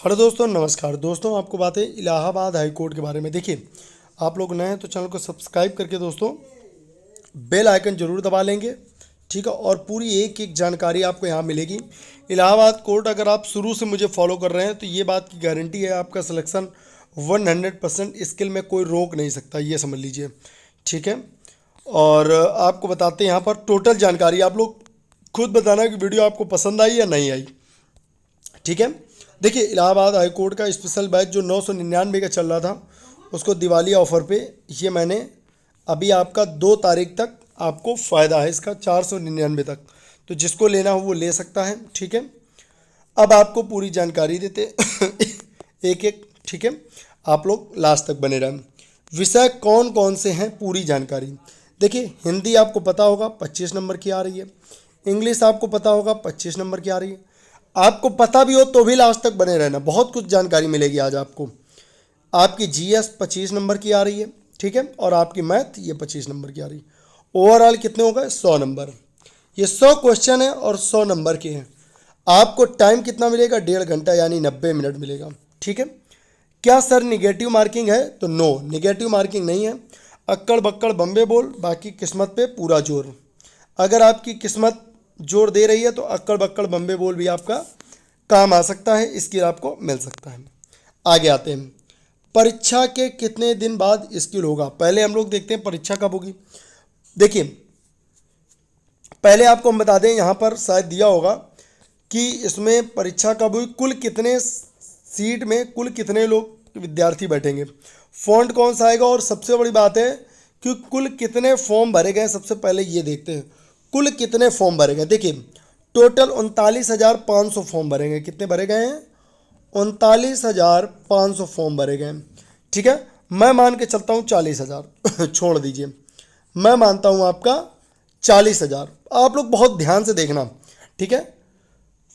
Hello दोस्तों, नमस्कार दोस्तों। आपको बातें इलाहाबाद हाई कोर्ट के बारे में। देखिए, आप लोग नए हैं तो चैनल को सब्सक्राइब करके दोस्तों बेल आइकन जरूर दबा लेंगे, ठीक है। और पूरी एक एक जानकारी आपको यहाँ मिलेगी। इलाहाबाद कोर्ट अगर आप शुरू से मुझे फॉलो कर रहे हैं तो ये बात की गारंटी है, आपका सिलेक्शन 100% स्किल में कोई रोक नहीं सकता, ये समझ लीजिए, ठीक है। और आपको बताते हैं यहाँ पर टोटल जानकारी, आप लोग खुद बताना कि वीडियो आपको पसंद आई या नहीं आई, ठीक है। देखिए, इलाहाबाद हाई कोर्ट का स्पेशल बैच जो 999 का चल रहा था, उसको दिवाली ऑफर पे ये मैंने अभी आपका 2 तारीख तक आपको फ़ायदा है इसका 499 तक, तो जिसको लेना हो वो ले सकता है, ठीक है। अब आपको पूरी जानकारी देते एक एक, ठीक है। आप लोग लास्ट तक बने रहें। विषय कौन कौन से हैं, पूरी जानकारी। देखिए, हिंदी आपको पता होगा 25 नंबर की आ रही है, इंग्लिश आपको पता होगा 25 नंबर की आ रही है। आपको पता भी हो तो भी लास्ट तक बने रहना, बहुत कुछ जानकारी मिलेगी आज आपको। आपकी जीएस 25 नंबर की आ रही है, ठीक है। और आपकी मैथ ये 25 नंबर की आ रही है। ओवरऑल कितने हो गए? 100 नंबर। ये 100 क्वेश्चन है और 100 नंबर के हैं। आपको टाइम कितना मिलेगा? 1.5 घंटा यानी 90 मिनट मिलेगा, ठीक है। क्या सर निगेटिव मार्किंग है? तो नो, निगेटिव मार्किंग नहीं है। अक्कड़ बक्कड़ बम्बे बोल, बाकी किस्मत पे पूरा जोर। अगर आपकी किस्मत जोर दे रही है तो अक्कड़ बक्कड़ बम्बे बोल भी आपका काम आ सकता है, स्किल आपको मिल सकता है। आगे आते हैं, परीक्षा के कितने दिन बाद स्किल होगा। पहले हम लोग देखते हैं परीक्षा कब होगी। देखिए, पहले आपको हम बता दें, यहाँ पर शायद दिया होगा कि इसमें परीक्षा कब हुई, कुल कितने सीट में कुल कितने लोग विद्यार्थी बैठेंगे, फॉन्ट कौन सा आएगा, और सबसे बड़ी बात है कि कुल कितने फॉर्म भरे गए। सबसे पहले ये देखते हैं कुल कितने फॉर्म भरे गए। देखिए, टोटल 39,500 फॉर्म भरे गए। कितने भरे गए हैं? 39,500 फॉर्म भरे गए, ठीक है। मैं मान के चलता हूँ 40,000 छोड़ दीजिए, मैं मानता हूँ आपका 40,000। आप लोग बहुत ध्यान से देखना, ठीक है।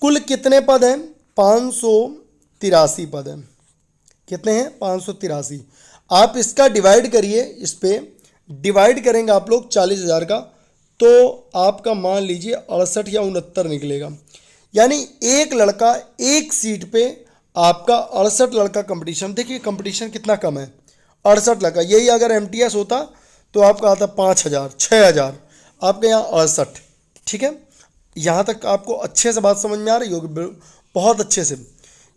कुल कितने पद हैं? 583 पद हैं। कितने हैं? 583। आप इसका डिवाइड करिए, इस पे डिवाइड करेंगे आप लोग 40,000 का, तो आपका मान लीजिए 68 या 69 निकलेगा। यानी एक लड़का एक सीट पे आपका 68 लड़का कंपटीशन। देखिए कंपटीशन कितना कम है, 68 लड़का। यही अगर एमटीएस होता तो आपका आता 5,000 6,000, आपके यहाँ 68, ठीक है। यहाँ तक आपको अच्छे से बात समझ में आ रही होगी, बहुत अच्छे से।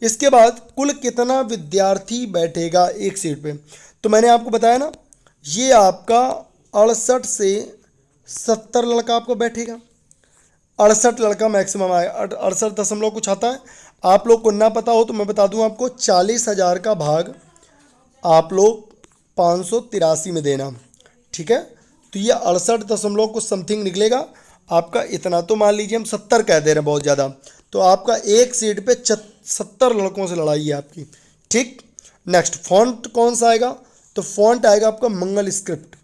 इसके बाद कुल कितना विद्यार्थी बैठेगा एक सीट पे, तो मैंने आपको बताया ना, ये आपका 68 से 70 लड़का आपको बैठेगा। 68 लड़का मैक्सिमम आए, 68 दशमलव कुछ आता है। आप लोग को ना पता हो तो मैं बता दूं आपको, 40,000 का भाग आप लोग 583 में देना, ठीक है। तो ये 68 दशमलव कुछ समथिंग निकलेगा आपका। इतना तो मान लीजिए हम 70 कह दे रहे हैं, बहुत ज़्यादा। तो आपका एक सीट पे 70 लड़कों से लड़ाई है आपकी, ठीक। नेक्स्ट, फॉन्ट कौन सा आएगा? तो फॉन्ट आएगा आपका मंगल स्क्रिप्ट,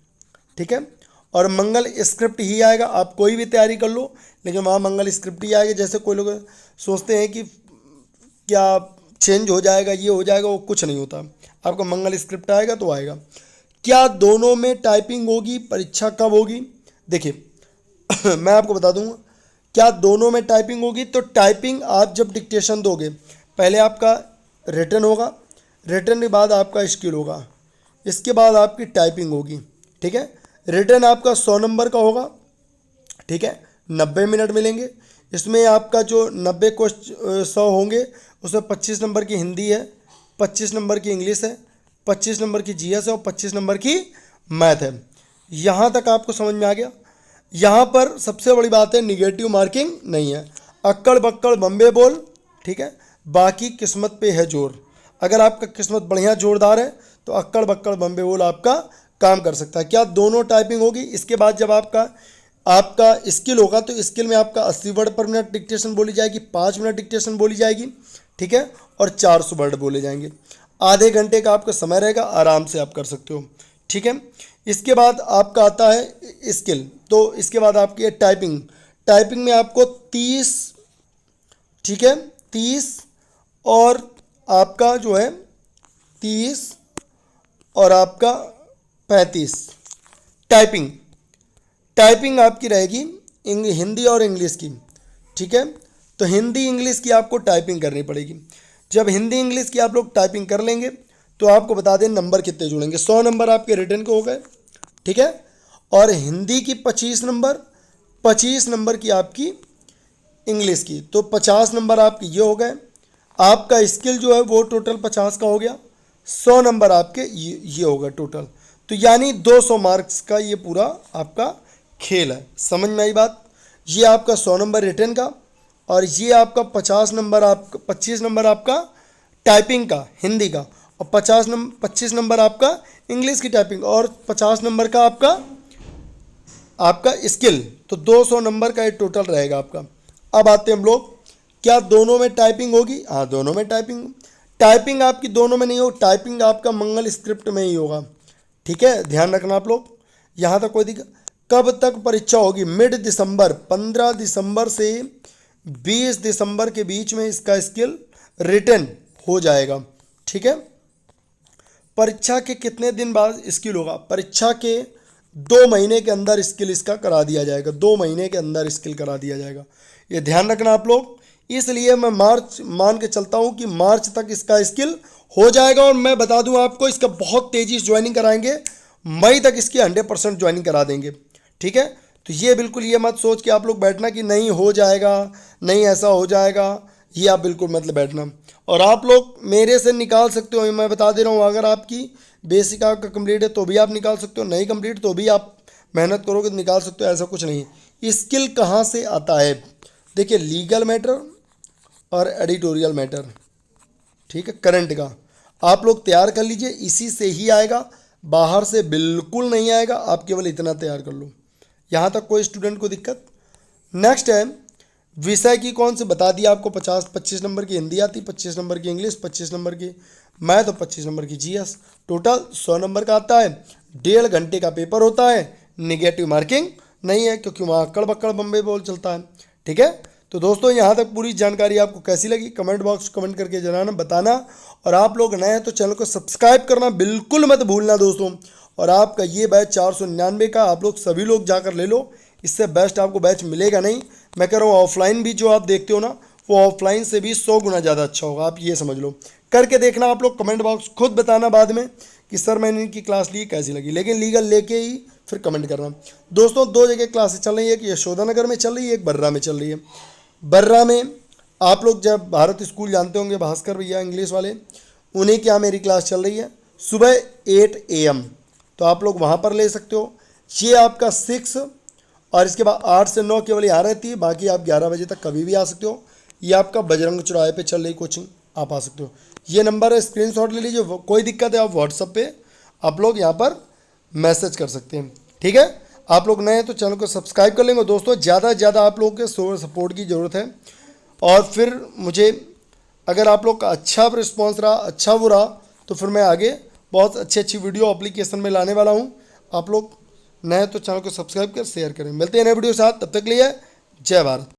ठीक है। और मंगल स्क्रिप्ट ही आएगा। आप कोई भी तैयारी कर लो, लेकिन वहाँ मंगल स्क्रिप्ट ही आएगा। जैसे कोई लोग सोचते हैं कि क्या चेंज हो जाएगा, ये हो जाएगा, वो कुछ नहीं होता। आपका मंगल स्क्रिप्ट आएगा तो आएगा। क्या दोनों में टाइपिंग होगी? परीक्षा कब होगी? देखिए मैं आपको बता दूंगा, क्या दोनों में टाइपिंग होगी? तो टाइपिंग आप जब डिक्टेशन दोगे, पहले आपका रिटन होगा, रिटन के बाद आपका स्किल होगा, इसके बाद आपकी टाइपिंग होगी, ठीक है। रिटन आपका 100 नंबर का होगा, ठीक है, 90 मिनट मिलेंगे। इसमें आपका जो 90 क्वेश्चन 100 होंगे, उसमें 25 नंबर की हिंदी है, 25 नंबर की इंग्लिश है, 25 नंबर की जीएस है और 25 नंबर की मैथ है। यहाँ तक आपको समझ में आ गया। यहाँ पर सबसे बड़ी बात है, निगेटिव मार्किंग नहीं है। अक्कड़ बक्कड़ बम्बे बोल, ठीक है, बाकी किस्मत पे है जोर। अगर आपका किस्मत बढ़िया जोरदार है तो अक्कड़ बक्कड़ बम्बे बोल आपका काम कर सकता है। क्या दोनों टाइपिंग होगी? इसके बाद जब आपका आपका स्किल होगा तो स्किल में आपका 80 वर्ड पर मिनट डिक्टेशन बोली जाएगी, 5 मिनट डिक्टेशन बोली जाएगी, ठीक है, और 400 वर्ड बोले जाएंगे। आधे घंटे का आपका समय रहेगा, आराम से आप कर सकते हो, ठीक है। इसके बाद आपका आता है स्किल, तो इसके बाद आपकी है टाइपिंग। टाइपिंग में आपको 30, ठीक है, 30 और आपका जो है 30 और आपका 35 टाइपिंग। टाइपिंग आपकी रहेगी हिंदी और इंग्लिश की, ठीक है। तो हिंदी इंग्लिश की आपको टाइपिंग करनी पड़ेगी। जब हिंदी इंग्लिश की आप लोग टाइपिंग कर लेंगे तो आपको बता दें नंबर कितने जुड़ेंगे। 100 नंबर आपके रिटर्न के हो गए, ठीक है। और हिंदी की 25 नंबर, 25 नंबर की आपकी इंग्लिश की, तो 50 नंबर आपके ये हो गए। आपका स्किल जो है वो टोटल 50 का हो गया। 100 नंबर आपके ये होगा टोटल। तो यानी 200 मार्क्स का ये पूरा आपका खेल है। समझ में आई बात? ये आपका 100 नंबर रिटर्न का, और ये आपका 50 नंबर, आपका 25 नंबर आपका टाइपिंग का हिंदी का, और 25 नंबर आपका इंग्लिश की टाइपिंग, और 50 नंबर का आपका स्किल। तो 200 नंबर का ये टोटल रहेगा आपका। अब आते हैं हम लोग, क्या दोनों में टाइपिंग होगी? हाँ, दोनों में टाइपिंग। टाइपिंग आपकी दोनों में नहीं हो, टाइपिंग आपका मंगल स्क्रिप्ट में ही होगा, ठीक है। ध्यान रखना आप लोग, यहाँ तक कोई दिक्कत। कब तक परीक्षा होगी? मिड दिसंबर, 15 दिसंबर से 20 दिसंबर के बीच में इसका स्किल रिटर्न हो जाएगा, ठीक है। परीक्षा के कितने दिन बाद स्किल होगा? परीक्षा के 2 महीने के अंदर स्किल इसका करा दिया जाएगा। 2 महीने के अंदर स्किल करा दिया जाएगा, ये ध्यान रखना आप लोग। इसलिए मैं मार्च मान के चलता हूँ कि मार्च तक इसका स्किल हो जाएगा। और मैं बता दूँ आपको, इसका बहुत तेज़ी से ज्वाइनिंग कराएंगे, मई तक इसकी 100% ज्वाइनिंग करा देंगे, ठीक है। तो ये बिल्कुल ये मत सोच के आप लोग बैठना कि नहीं हो जाएगा, नहीं ऐसा हो जाएगा, ये आप बिल्कुल मतलब बैठना। और आप लोग मेरे से निकाल सकते हो, मैं बता दे रहा हूँ, अगर आपकी बेसिक आपका कंप्लीट है तो भी आप निकाल सकते हो, नहीं कंप्लीट तो भी आप मेहनत करोगे तो निकाल सकते हो, ऐसा कुछ नहीं है। स्किल कहाँ से आता है? देखिए, लीगल मैटर और एडिटोरियल मैटर, ठीक है, करंट का आप लोग तैयार कर लीजिए, इसी से ही आएगा, बाहर से बिल्कुल नहीं आएगा। आप केवल इतना तैयार कर लो, यहाँ तक कोई स्टूडेंट को दिक्कत? नेक्स्ट है विषय की, कौन से बता दिया आपको। 25 नंबर की हिंदी आती, 25 नंबर की इंग्लिश, 25 नंबर की मैथ और 25 नंबर की जीएस। टोटल 100 नंबर का आता है। 1.5 घंटे का पेपर होता है। निगेटिव मार्किंग नहीं है, क्योंकि वहाँ अक्कड़ बक्कड़ बम्बे बोल चलता है, ठीक है। तो दोस्तों, यहाँ तक पूरी जानकारी आपको कैसी लगी कमेंट बॉक्स कमेंट करके जनाना, बताना। और आप लोग नए हैं तो चैनल को सब्सक्राइब करना बिल्कुल मत भूलना दोस्तों। और आपका ये बैच 499 का आप लोग सभी लोग जाकर ले लो, इससे बेस्ट आपको बैच मिलेगा नहीं। मैं कह रहा हूँ ऑफलाइन भी जो आप देखते हो ना, वो ऑफलाइन से भी 100 गुना ज़्यादा अच्छा होगा, आप ये समझ लो। करके देखना आप लोग, कमेंट बॉक्स खुद बताना बाद में कि सर मैंने इनकी क्लास ली कैसी लगी, लेकिन लीगल लेके ही फिर कमेंट करना। दोस्तों, 2 जगह क्लासेस चल रही है, एक यशोदा नगर में चल रही है, एक बर्रा में चल रही है। बर्रा में आप लोग जब भारत स्कूल जानते होंगे, भास्कर भैया इंग्लिश वाले, उन्हीं के यहाँ मेरी क्लास चल रही है सुबह 8 AM, तो आप लोग वहाँ पर ले सकते हो। ये आपका 6 और इसके बाद 8 से 9 केवल यहाँ रहती है, बाकी आप 11 बजे तक कभी भी आ सकते हो। ये आपका बजरंग चौराहे पे चल रही कोचिंग, आप आ सकते हो। ये नंबर है, स्क्रीनशॉट ले लीजिए, कोई दिक्कत है आप व्हाट्सएप पे आप लोग यहाँ पर मैसेज कर सकते हैं, ठीक है। आप लोग नए हैं तो चैनल को सब्सक्राइब कर लेंगे दोस्तों। ज़्यादा से ज़्यादा आप लोगों के सपोर्ट की ज़रूरत है। और फिर मुझे अगर आप लोग का अच्छा रिस्पॉन्स रहा, अच्छा वो रहा, तो फिर मैं आगे बहुत अच्छी वीडियो एप्लीकेशन में लाने वाला हूँ। आप लोग नए तो चैनल को सब्सक्राइब कर शेयर करें। मिलते हैं नए वीडियो के साथ, तब तक के लिए जय भारत।